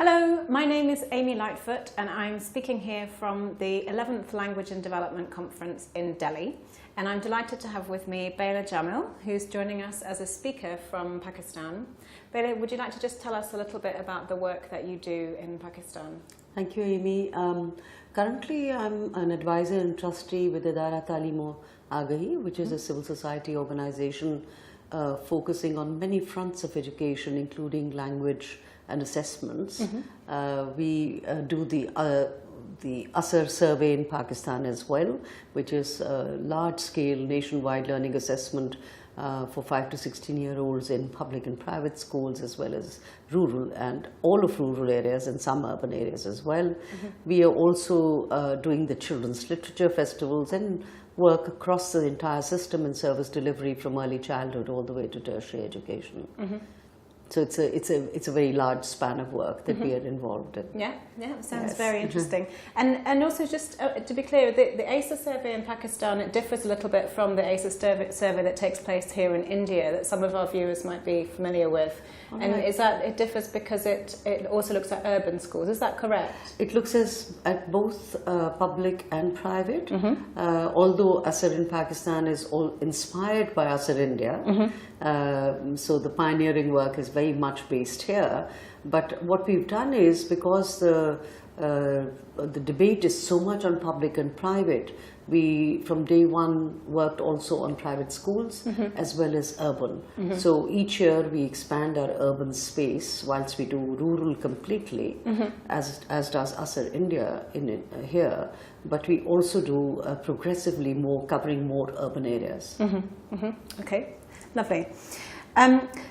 Hello, my name is Amy Lightfoot and I'm speaking here from the 11th Language and Development Conference in Delhi. And I'm delighted to have with me Bela Jamil, who's joining us as a speaker from Pakistan. Bela, would you like to just tell us a little bit about the work that you do in Pakistan? Thank you, Amy. Currently, I'm an advisor and trustee with Idara Taaleem Agahi, which is a civil society organization focusing on many fronts of education, including language and assessments. We do the Asar survey in Pakistan as well, which is a large-scale nationwide learning assessment for 5 to 16-year-olds in public and private schools, as well as rural and all of rural areas and some urban areas as well. We are also doing the Children's Literature Festivals and work across the entire system in service delivery from early childhood all the way to tertiary education. So it's a very large span of work that we are involved in. Yeah, it sounds very interesting. And also just to be clear, the ASA survey in Pakistan, it differs a little bit from the ASA survey that takes place here in India that some of our viewers might be familiar with. And is that it differs because it also looks at urban schools, is that correct? It looks at both public and private, although Asar in Pakistan is all inspired by Asar India. So the pioneering work is very much based here. But what we've done is, because the debate is so much on public and private, we from day one worked also on private schools as well as urban. So each year we expand our urban space whilst we do rural completely, as does Asar India here. But we also do progressively more, covering more urban areas. Okay, lovely.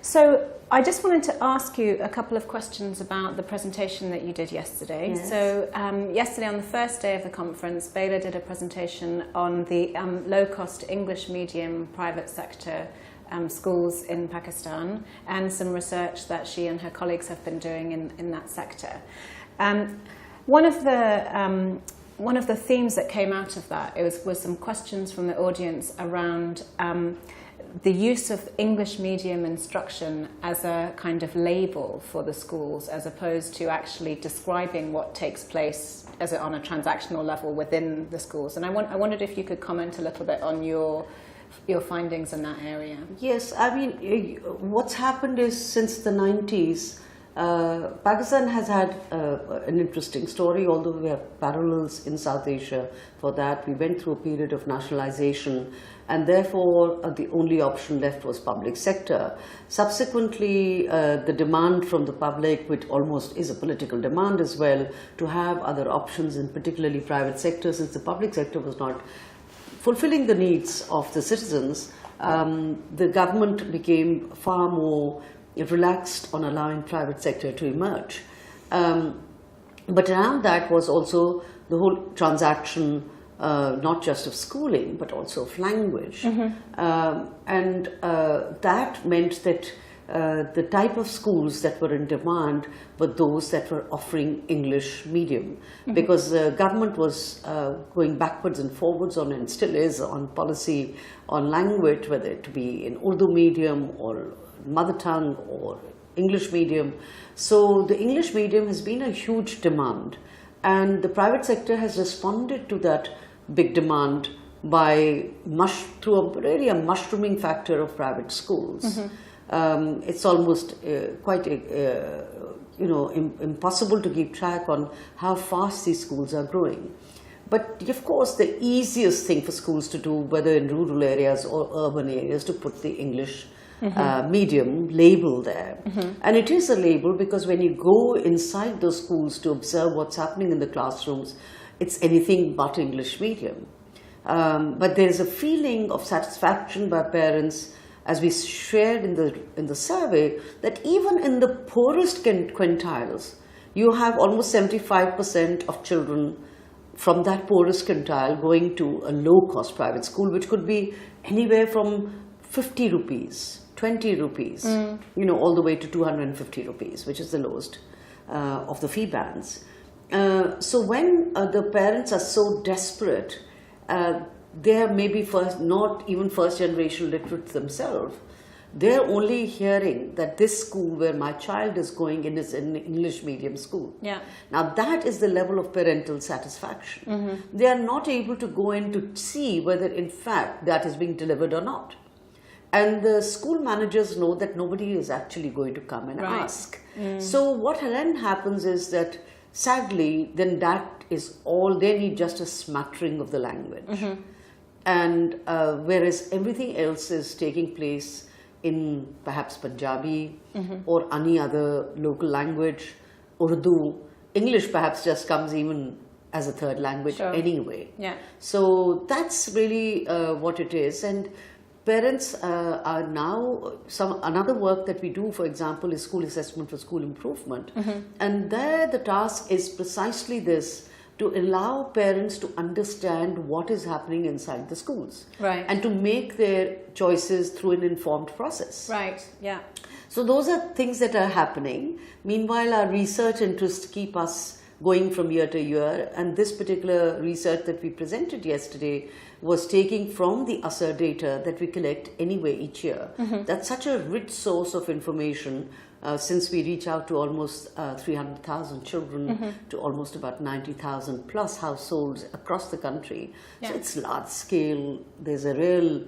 So I just wanted to ask you a couple of questions about the presentation that you did yesterday. Yes. So yesterday, on the first day of the conference, Bela did a presentation on the low-cost English medium private sector schools in Pakistan and some research that she and her colleagues have been doing in that sector. One of the themes that came out of that was some questions from the audience around the use of English medium instruction as a kind of label for the schools, as opposed to actually describing what takes place on a transactional level within the schools. And I wondered if you could comment a little bit on your findings in that area. Yes, I mean, what's happened is since the 90s, Pakistan has had an interesting story, although we have parallels in South Asia for that. We went through a period of nationalization, and therefore the only option left was public sector. Subsequently, the demand from the public, which almost is a political demand as well, to have other options, and particularly private sector, since the public sector was not fulfilling the needs of the citizens, the government became far more relaxed on allowing private sector to emerge. But around that was also the whole transaction, not just of schooling, but also of language. And that meant that the type of schools that were in demand were those that were offering English medium, because the government was going backwards and forwards on, and still is, on policy on language, whether it be in Urdu medium or mother tongue or English medium. So the English medium has been a huge demand, and the private sector has responded to that big demand by through a mushrooming factor of private schools. It's almost quite impossible to keep track on how fast these schools are growing. But of course, the easiest thing for schools to do, whether in rural areas or urban areas, to put the English medium label there. And it is a label because when you go inside those schools to observe what's happening in the classrooms, it's anything but English medium. But there's a feeling of satisfaction by parents, as we shared in the survey, that even in the poorest quintiles, you have almost 75% of children from that poorest quintile going to a low-cost private school, which could be anywhere from 50 rupees, 20 rupees, all the way to 250 rupees, which is the lowest of the fee bands. So when the parents are so desperate, they are maybe not even first generation literates themselves, they're only hearing that this school where my child is going in is an English medium school. Yeah. Now that is the level of parental satisfaction. They are not able to go in to see whether in fact that is being delivered or not. And the school managers know that nobody is actually going to come and ask. So what then happens is that sadly, then that is all, they need just a smattering of the language. And whereas everything else is taking place in perhaps Punjabi or any other local language, Urdu, English perhaps just comes even as a third language anyway. Yeah. So that's really what it is. And parents are now, another work that we do, for example, is school assessment for school improvement. And there the task is precisely this, to allow parents to understand what is happening inside the schools. Right. And to make their choices through an informed process. Right, yeah. So those are things that are happening. Meanwhile, our research interests keep us going from year to year, and this particular research that we presented yesterday was taking from the ASER data that we collect anyway each year. That's such a rich source of information, since we reach out to almost 300,000 children, to almost about 90,000 plus households across the country. So it's large scale. There's a real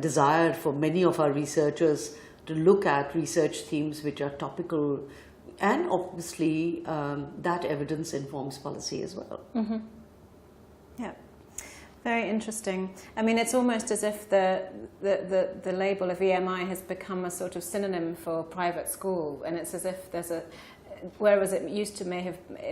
desire for many of our researchers to look at research themes which are topical, and obviously that evidence informs policy as well. Yeah, very interesting. I mean, it's almost as if the label of EMI has become a sort of synonym for private school, and it's as if there's a, whereas it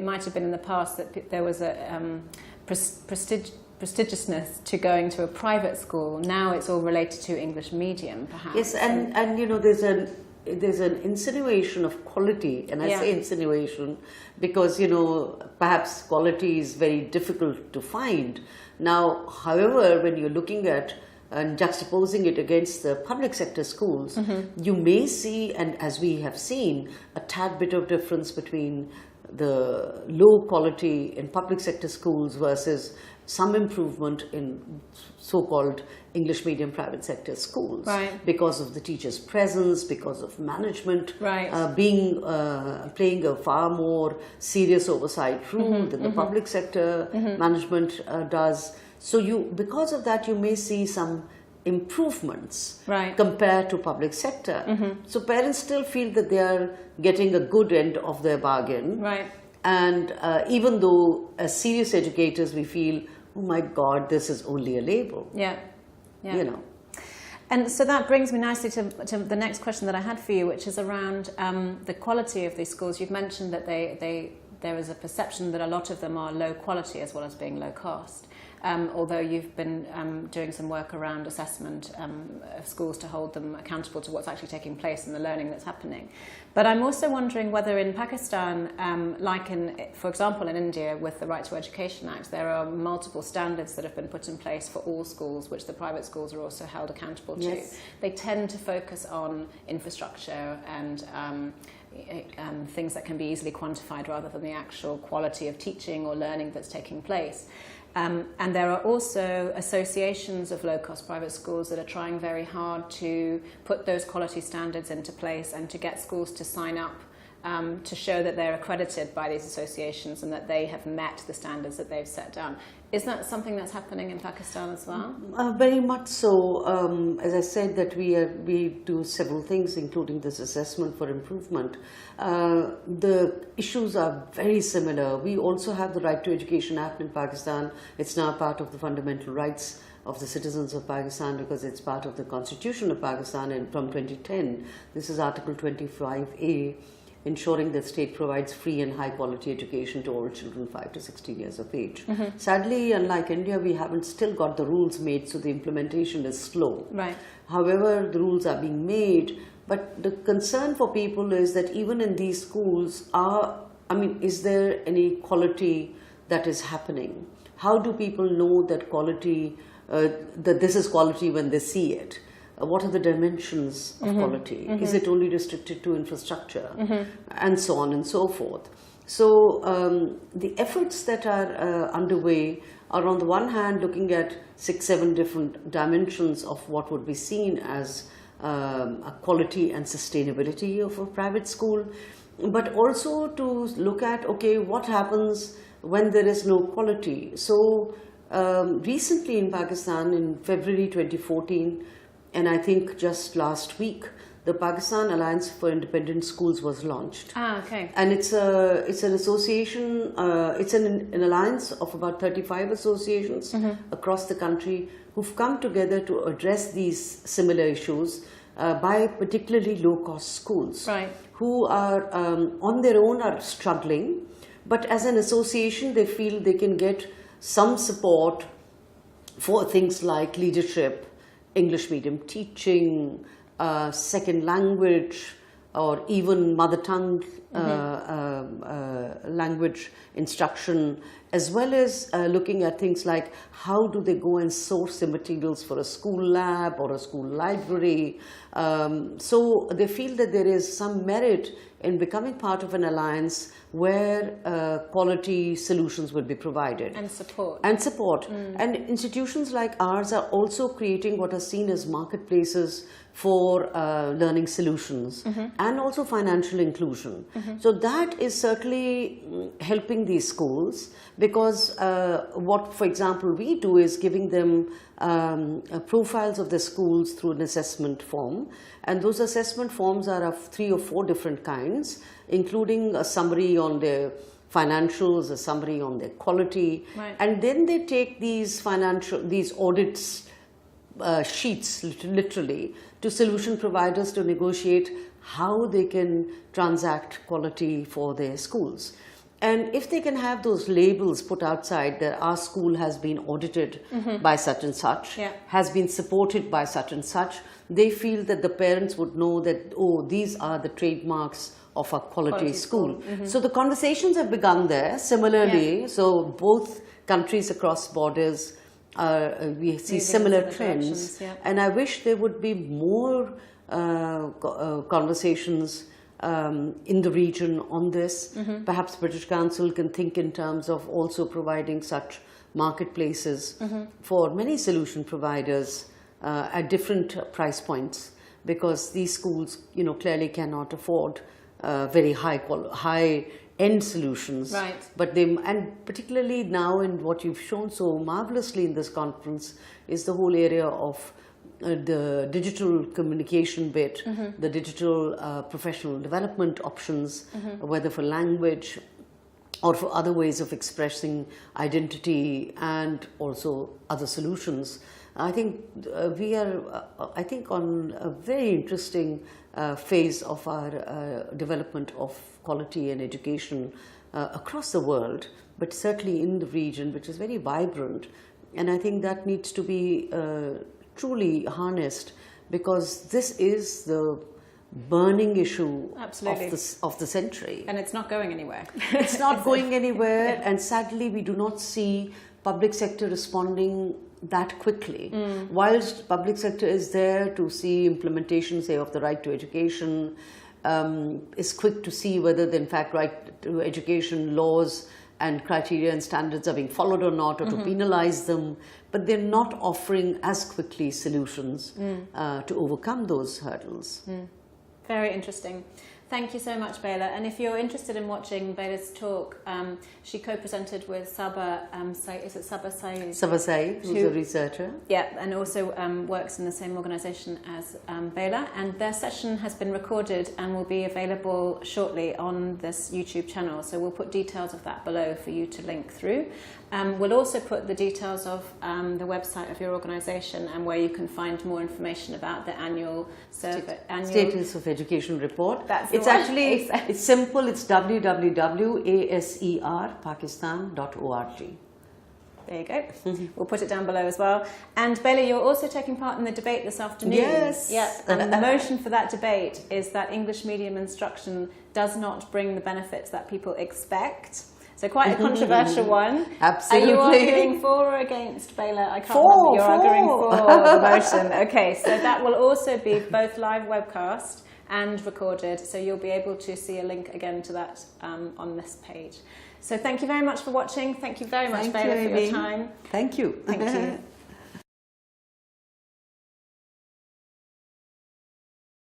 might have been in the past that there was a prestigiousness to going to a private school. Now it's all related to English medium, perhaps. Yes, and you know, there's an insinuation of quality, and I say insinuation because, you know, perhaps quality is very difficult to find. Now, however, when you're looking at and juxtaposing it against the public sector schools, you may see, and as we have seen, a tad bit of difference between the low quality in public sector schools versus some improvement in so-called English medium private sector schools, because of the teacher's presence, because of management playing a far more serious oversight role than the public sector management does. So because of that, you may see some improvements compared to public sector. So parents still feel that they are getting a good end of their bargain. And even though as serious educators we feel, oh my God, this is only a label. You know. And so that brings me nicely to the next question that I had for you, which is around the quality of these schools. You've mentioned that there is a perception that a lot of them are low quality as well as being low cost. Although you've been doing some work around assessment of schools to hold them accountable to what's actually taking place and the learning that's happening. But I'm also wondering whether in Pakistan, for example, in India with the Right to Education Act, there are multiple standards that have been put in place for all schools, which the private schools are also held accountable to. They tend to focus on infrastructure and things that can be easily quantified rather than the actual quality of teaching or learning that's taking place. And there are also associations of low-cost private schools that are trying very hard to put those quality standards into place and to get schools to sign up to show that they're accredited by these associations and that they have met the standards that they've set down. Is that something that's happening in Pakistan as well? Very much so. As I said, that we do several things, including this assessment for improvement. The issues are very similar. We also have the Right to Education Act in Pakistan. It's now part of the fundamental rights of the citizens of Pakistan because it's part of the Constitution of Pakistan, and from 2010. This is Article 25A, ensuring that state provides free and high quality education to all children 5 to 16 years of age. Sadly, unlike India, we haven't still got the rules made, so the implementation is slow. However, the rules are being made, but the concern for people is that even in these schools, is there any quality that is happening? How do people know that quality, that this is quality when they see it? What are the dimensions of quality? Is it only restricted to infrastructure? And so on and so forth. So the efforts that are underway are on the one hand looking at 6-7 different dimensions of what would be seen as quality and sustainability of a private school, but also to look at, okay, what happens when there is no quality. So recently in Pakistan, in February 2014, and I think just last week, the Pakistan Alliance for Independent Schools was launched. Okay. And it's an association, it's an alliance of about 35 associations across the country who've come together to address these similar issues by particularly low-cost schools, right, who are on their own are struggling, but as an association they feel they can get some support for things like leadership, English medium teaching, second language, or even mother tongue language instruction, as well as looking at things like how do they go and source the materials for a school lab or a school library. So they feel that there is some merit in becoming part of an alliance where quality solutions will be provided. And support. And support. And institutions like ours are also creating what are seen as marketplaces for learning solutions and also financial inclusion. So that is certainly helping these schools, because what, for example, we do is giving them profiles of the schools through an assessment form. And those assessment forms are of 3 or 4 different kinds, including a summary on their financials, a summary on their quality. Right. And then they take these audits sheets literally to solution providers to negotiate how they can transact quality for their schools. And if they can have those labels put outside that our school has been audited by such and such, has been supported by such and such, they feel that the parents would know that, oh, these are the trademarks of a quality school. So the conversations have begun there. Similarly, so both countries across borders, we see similar trends. And I wish there would be more conversations in the region on this. Perhaps British Council can think in terms of also providing such marketplaces for many solution providers at different price points, because these schools, clearly cannot afford very high end solutions. Right. But and particularly now, in what you've shown so marvelously in this conference, is the whole area of the digital communication bit, the digital professional development options, whether for language or for other ways of expressing identity, and also other solutions. I think we are, on a very interesting phase of our development of quality and education across the world, but certainly in the region, which is very vibrant. And I think that needs to be truly harnessed, because this is the burning issue of the century. And it's not going anywhere. It's not going anywhere, and sadly we do not see public sector responding that quickly. Whilst public sector is there to see implementation, say, of the right to education, is quick to see whether the, in fact, right to education laws and criteria and standards are being followed or not, or to penalize them, but they're not offering as quickly solutions to overcome those hurdles. Very interesting. Thank you so much, Bela. And if you're interested in watching Bela's talk, she co-presented with Saba, is it Saba Saeed? Saba Saeed, who's a researcher. Yeah, and also works in the same organisation as Bela. And their session has been recorded and will be available shortly on this YouTube channel. So we'll put details of that below for you to link through. We'll also put the details of the website of your organisation and where you can find more information about the annual survey. Status of Education Report. That's it's simple. It's www.aserpakistan.org. There you go. We'll put it down below as well. And Bela, you're also taking part in the debate this afternoon. Yes. Yeah. And the motion for that debate is that English medium instruction does not bring the benefits that people expect. So quite a controversial one. Absolutely. Are you arguing for or against, Bela? I can't remember. You're arguing for the motion. Okay, so that will also be both live webcast and recorded. So you'll be able to see a link again to that on this page. So thank you very much for watching. Thank you very much, Bela, for your time. Thank you. Thank you.